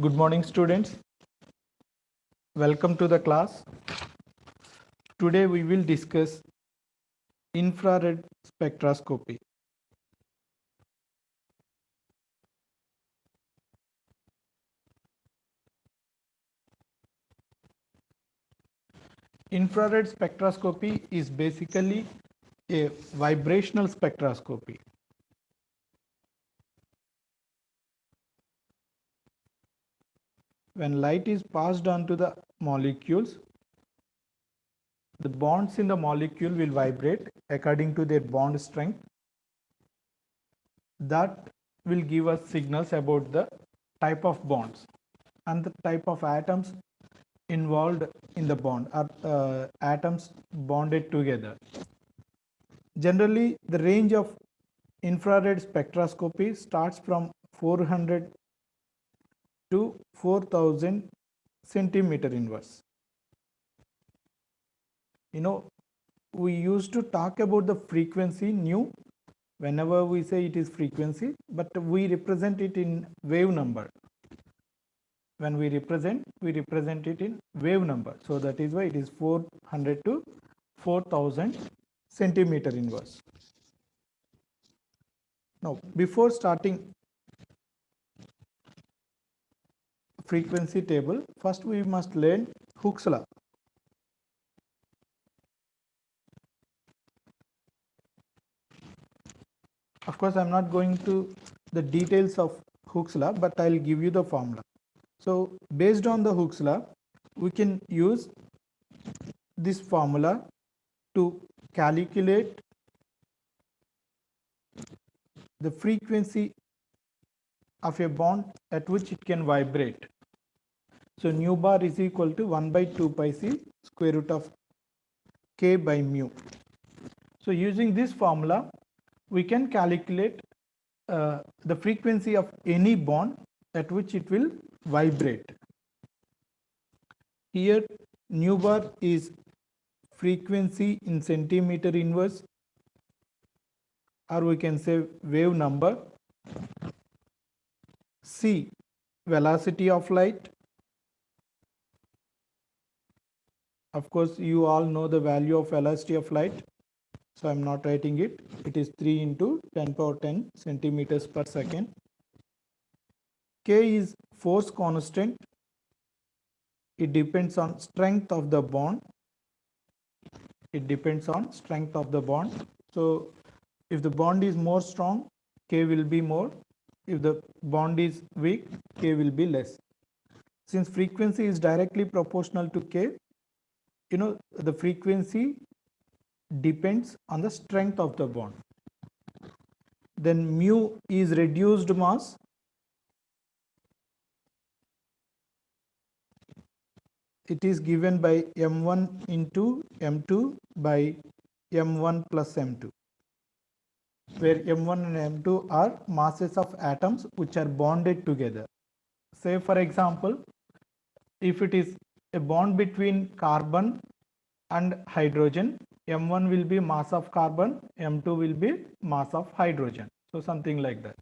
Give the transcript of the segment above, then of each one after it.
Good morning, students. Welcome to the class. Today we will discuss infrared spectroscopy. Infrared spectroscopy is basically a vibrational spectroscopy. When light is passed on to the molecules, the bonds in the molecule will vibrate according to their bond strength. That will give us signals about the type of bonds and the type of atoms involved in the bond, or atoms bonded together. Generally, the range of infrared spectroscopy starts from 400 to 4000 centimeter inverse. We used to talk about the frequency nu whenever we say it is frequency, but we represent it in wave number. When we represent it in wave number. So that is why it is 400 to 4000 centimeter inverse. Now, before starting frequency table, first we must learn Hooke's law. Of course, I'm not going to the details of Hooke's law, but I'll give you the formula. So based on the Hooke's law, we can use this formula to calculate the frequency of a bond at which it can vibrate. So nu bar is equal to 1 by 2 pi c square root of k by mu. So using this formula, we can calculate the frequency of any bond at which it will vibrate. Here nu bar is frequency in centimeter inverse, or we can say wave number. C, velocity of light. Of course, you all know the value of velocity of light, so I'm not writing it. It is 3 into 10 power 10 centimeters per second. K is force constant. It depends on strength of the bond. So if the bond is more strong, K will be more. If the bond is weak, K will be less. Since frequency is directly proportional to K, the frequency depends on the strength of the bond. Then mu is reduced mass. It is given by m1 into m2 by m1 plus m2, where m1 and m2 are masses of atoms which are bonded together. Say for example, if it is a bond between carbon and hydrogen, m1 will be mass of carbon, m2 will be mass of hydrogen. So something like that.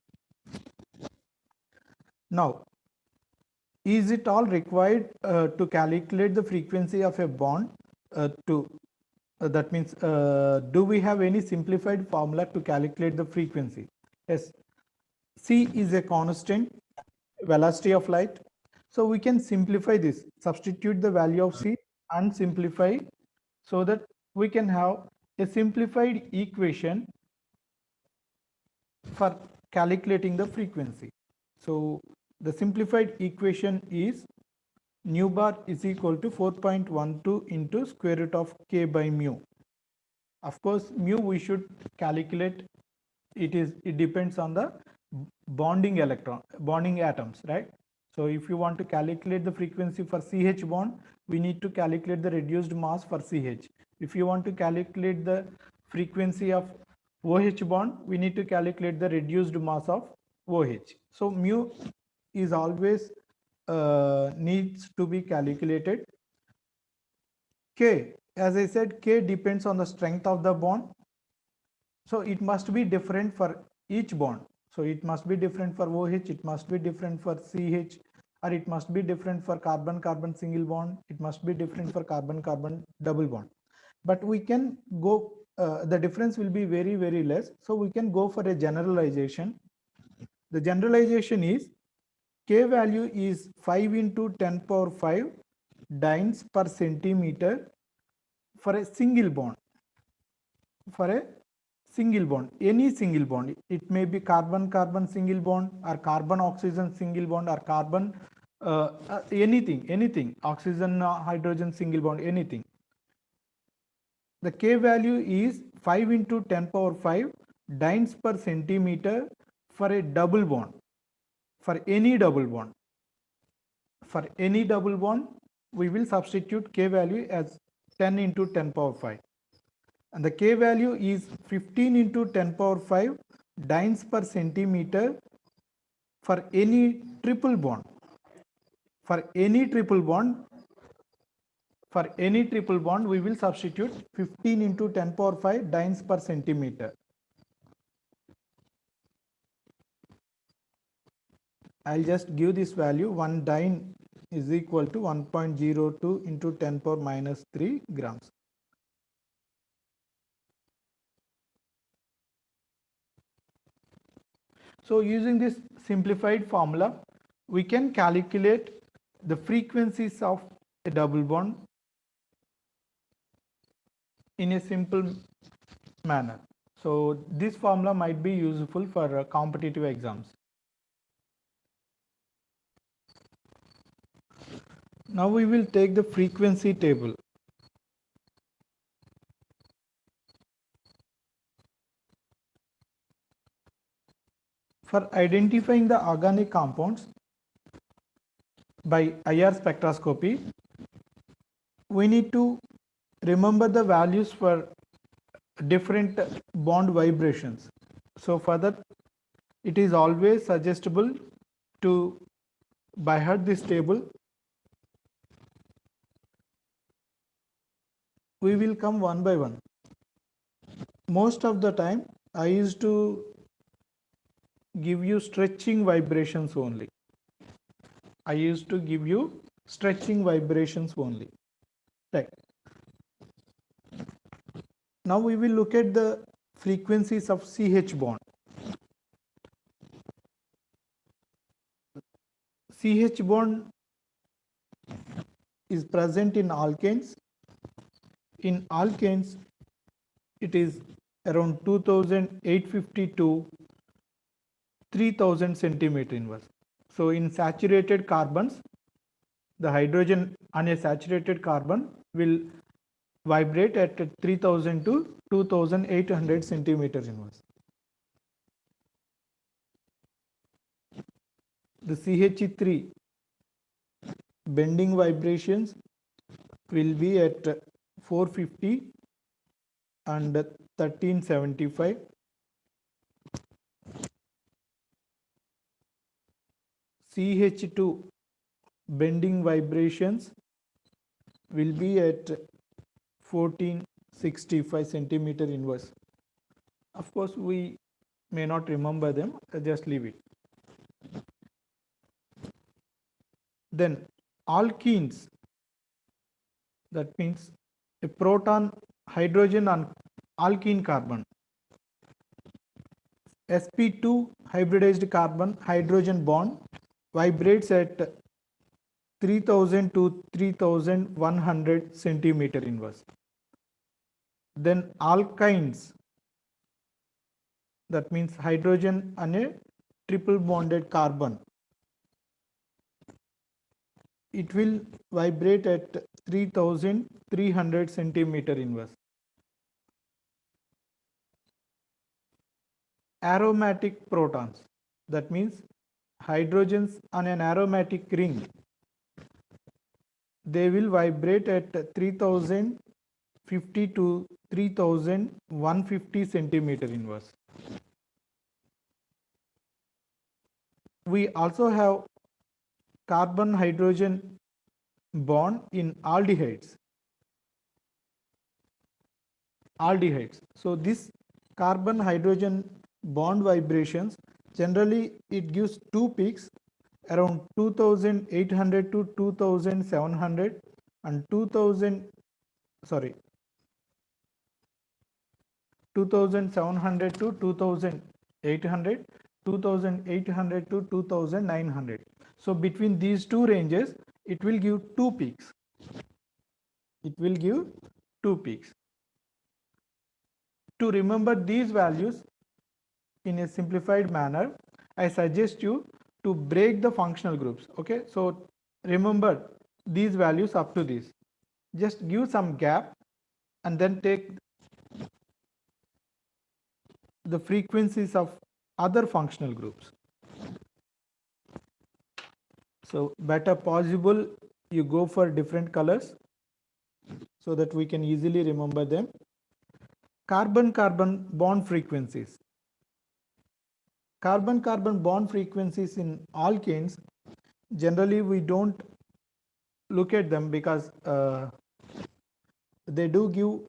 Now, is it all required to calculate the frequency of a bond? That means, do we have any simplified formula to calculate the frequency? Yes, C is a constant, velocity of light. So we can simplify this, substitute the value of C and simplify, so that we can have a simplified equation for calculating the frequency. So the simplified equation is nu bar is equal to 4.12 into square root of k by mu. Of course, mu we should calculate, it depends on the bonding atoms, right? So if you want to calculate the frequency for CH bond, we need to calculate the reduced mass for CH. If you want to calculate the frequency of OH bond, we need to calculate the reduced mass of OH. So mu is always needs to be calculated. K, as I said, K depends on the strength of the bond. So it must be different for each bond. So it must be different for OH, it must be different for CH, or it must be different for carbon-carbon single bond, it must be different for carbon-carbon double bond. But we can go, the difference will be very, very less. So we can go for a generalization. The generalization is K value is 5 into 10 power 5 dynes per centimeter for a single bond. For a single bond, any single bond, it may be carbon-carbon single bond or carbon-oxygen single bond or carbon anything, oxygen hydrogen single bond, anything. The K value is 5 into 10 power 5 dynes per centimeter for a double bond, for any double bond. For any double bond, we will substitute K value as 10 into 10 power 5. And the K value is 15 into 10 power 5 dynes per centimeter for any triple bond. For any triple bond, we will substitute 15 into 10 power 5 dynes per centimeter. I'll just give this value. 1 dyne is equal to 1.02 into 10 power minus 3 grams. So using this simplified formula, we can calculate the frequencies of a double bond in a simple manner. So this formula might be useful for competitive exams. Now we will take the frequency table. For identifying the organic compounds by IR spectroscopy, we need to remember the values for different bond vibrations. So for that, it is always suggestible to by heart this table. We will come one by one. Most of the time, I used to give you stretching vibrations only. Right. Now we will look at the frequencies of CH bond. CH bond is present in alkanes. In alkanes, it is around 2850 to 3000 centimeter inverse. So in saturated carbons, the hydrogen on a saturated carbon will vibrate at 3000 to 2800 centimeters inverse. The CH3 bending vibrations will be at 450 and 1375. CH2 bending vibrations will be at 1465 centimeter inverse. Of course, we may not remember them, just leave it. Then alkenes, that means a proton hydrogen on alkene carbon. sp2 hybridized carbon hydrogen bond vibrates at 3000 to 3100 centimeter inverse. Then alkynes, that means hydrogen on a triple bonded carbon, it will vibrate at 3300 centimeter inverse. Aromatic protons, that means hydrogens on an aromatic ring, they will vibrate at 3050 to 3150 centimeter inverse. We also have carbon hydrogen bond in aldehydes. So this carbon hydrogen bond vibrations, generally it gives two peaks. around 2800 to 2700 and 2000, sorry, 2700 to 2800, 2800 to 2900. So between these two ranges, it will give two peaks. It will give two peaks. To remember these values in a simplified manner, I suggest you to break the functional groups. Okay, so remember these values up to this. Just give some gap and then take the frequencies of other functional groups. So better possible you go for different colors so that we can easily remember them. Carbon-carbon bond frequencies. Carbon-carbon bond frequencies in alkanes, generally we don't look at them because they do give,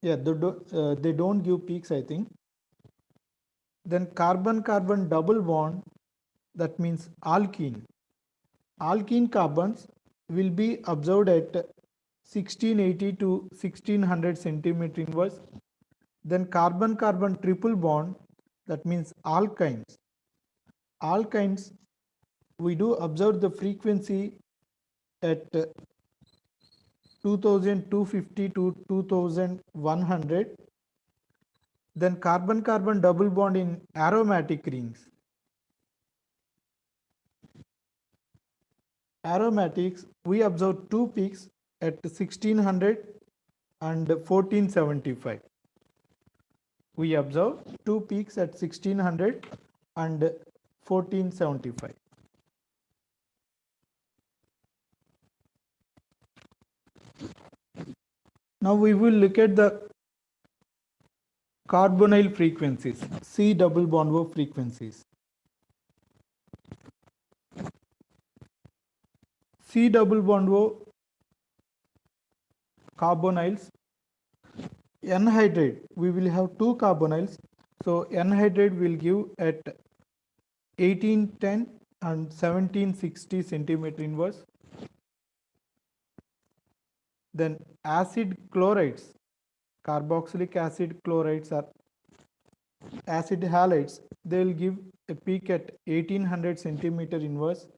yeah, they don't give peaks, I think. Then carbon-carbon double bond, that means alkene. Alkene carbons will be observed at 1680 to 1600 centimeter inverse. Then carbon-carbon triple bond, that means alkynes. Alkynes, we do observe the frequency at 2250 to 2100. Then carbon-carbon double bond in aromatic rings. Aromatics, we observe two peaks at 1600 and 1475. We observe two peaks at 1600 and 1475. Now we will look at the carbonyl frequencies, C double bond O frequencies. C double bond O carbonyls, anhydride, we will have two carbonyls. So anhydride will give at 1810 and 1760 centimeter inverse. Then acid chlorides, carboxylic acid chlorides are acid halides, they will give a peak at 1800 centimeter inverse.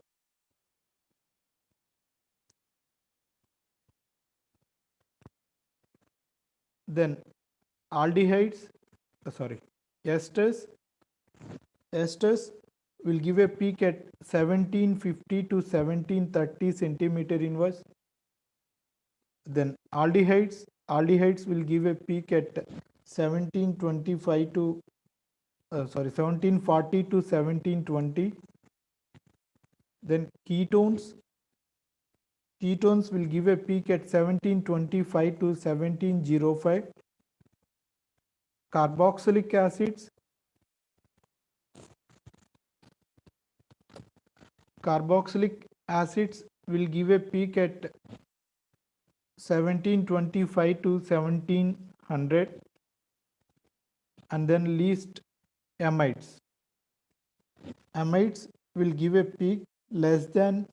Then aldehydes, esters will give a peak at 1750 to 1730 centimeter inverse. Then aldehydes will give a peak at 1725 to 1740 to 1720. Then ketones will give a peak at 1725 to 1705. Carboxylic acids will give a peak at 1725 to 1700. And then least amides will give a peak less than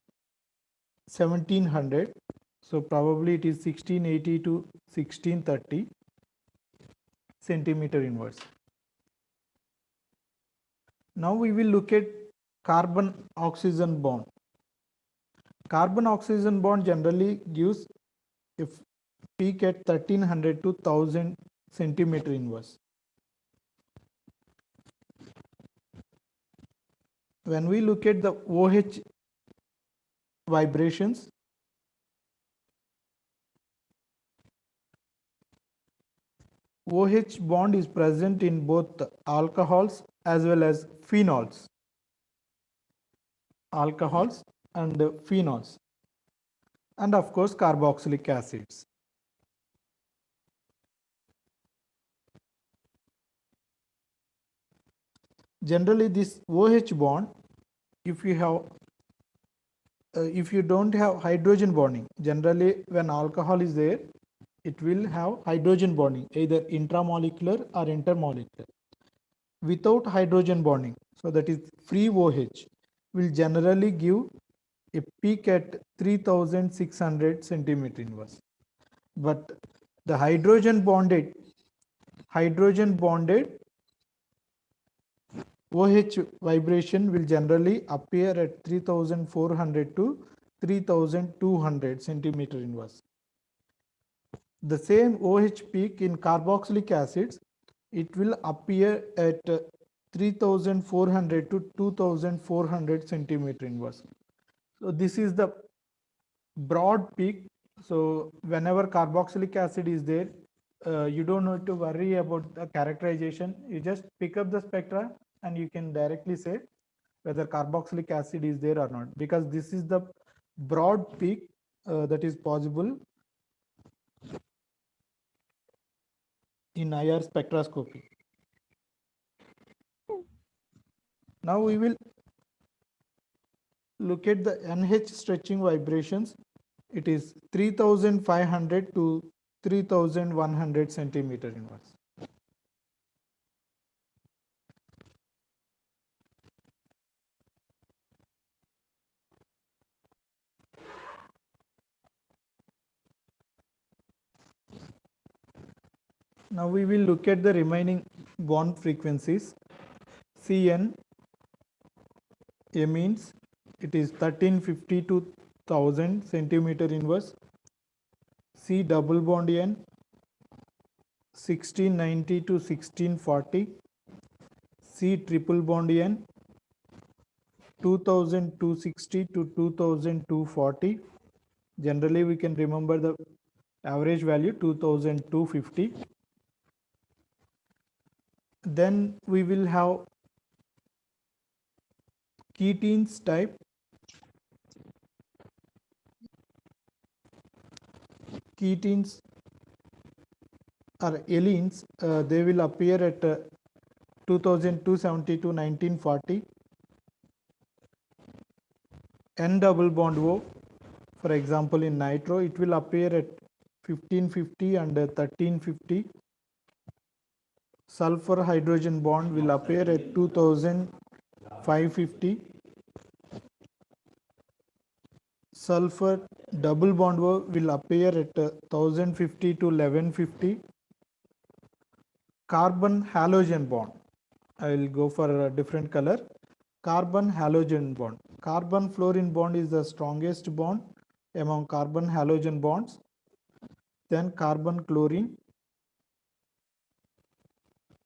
1700, so probably it is 1680 to 1630 centimeter inverse. Now we will look at carbon oxygen bond. Carbon oxygen bond generally gives a peak at 1300 to 1000 centimeter inverse. When we look at the OH vibrations, OH bond is present in both alcohols as well as phenols. Alcohols and phenols, and of course carboxylic acids. Generally this OH bond, if you don't have hydrogen bonding, generally when alcohol is there, it will have hydrogen bonding, either intramolecular or intermolecular. Without hydrogen bonding, so that is free OH, will generally give a peak at 3600 centimeter inverse. But the hydrogen bonded OH vibration will generally appear at 3400 to 3200 centimeter inverse. The same OH peak in carboxylic acids, it will appear at 3400 to 2400 centimeter inverse. So this is the broad peak. So whenever carboxylic acid is there, you don't need to worry about the characterization. You just pick up the spectra and you can directly say whether carboxylic acid is there or not, because this is the broad peak that is possible in IR spectroscopy. Now we will look at the NH stretching vibrations. It is 3500 to 3100 centimeter inverse. Now we will look at the remaining bond frequencies. Cn, A means it is 1350 to 1000 centimeter inverse. C double bond N 1690 to 1640. C triple bond N 2260 to 2240. Generally we can remember the average value 2250. Then we will have ketenes type. Ketenes or allenes, they will appear at 2270 to 1940. N double bond O, for example in nitro, it will appear at 1550 and 1350. Sulfur hydrogen bond will appear at 2550. Sulfur double bond O will appear at 1050 to 1150. Carbon halogen bond, I will go for a different color. Carbon halogen bond. Carbon fluorine bond is the strongest bond among carbon halogen bonds. Then carbon chlorine.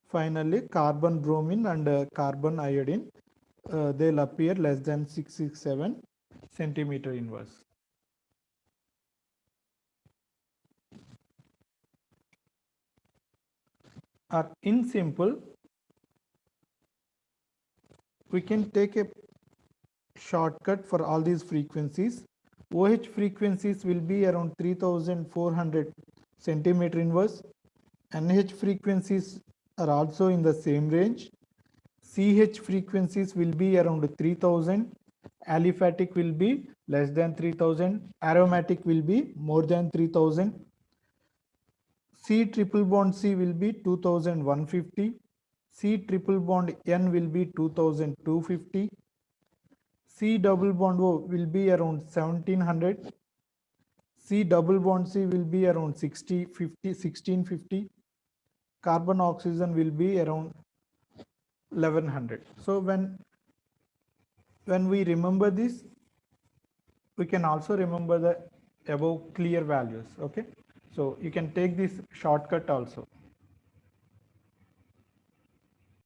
Finally, carbon bromine and carbon iodine. They'll appear less than 667 centimeter inverse. Or in simple, we can take a shortcut for all these frequencies. OH frequencies will be around 3400 centimeter inverse. NH frequencies are also in the same range. CH frequencies will be around 3000. Aliphatic will be less than 3000. Aromatic will be more than 3000. C triple bond C will be 2150. C triple bond N will be 2250. C double bond O will be around 1700. C double bond C will be around 1650. Carbon oxygen will be around 1100. So when we remember this, we can also remember the above clear values. Okay, so you can take this shortcut also.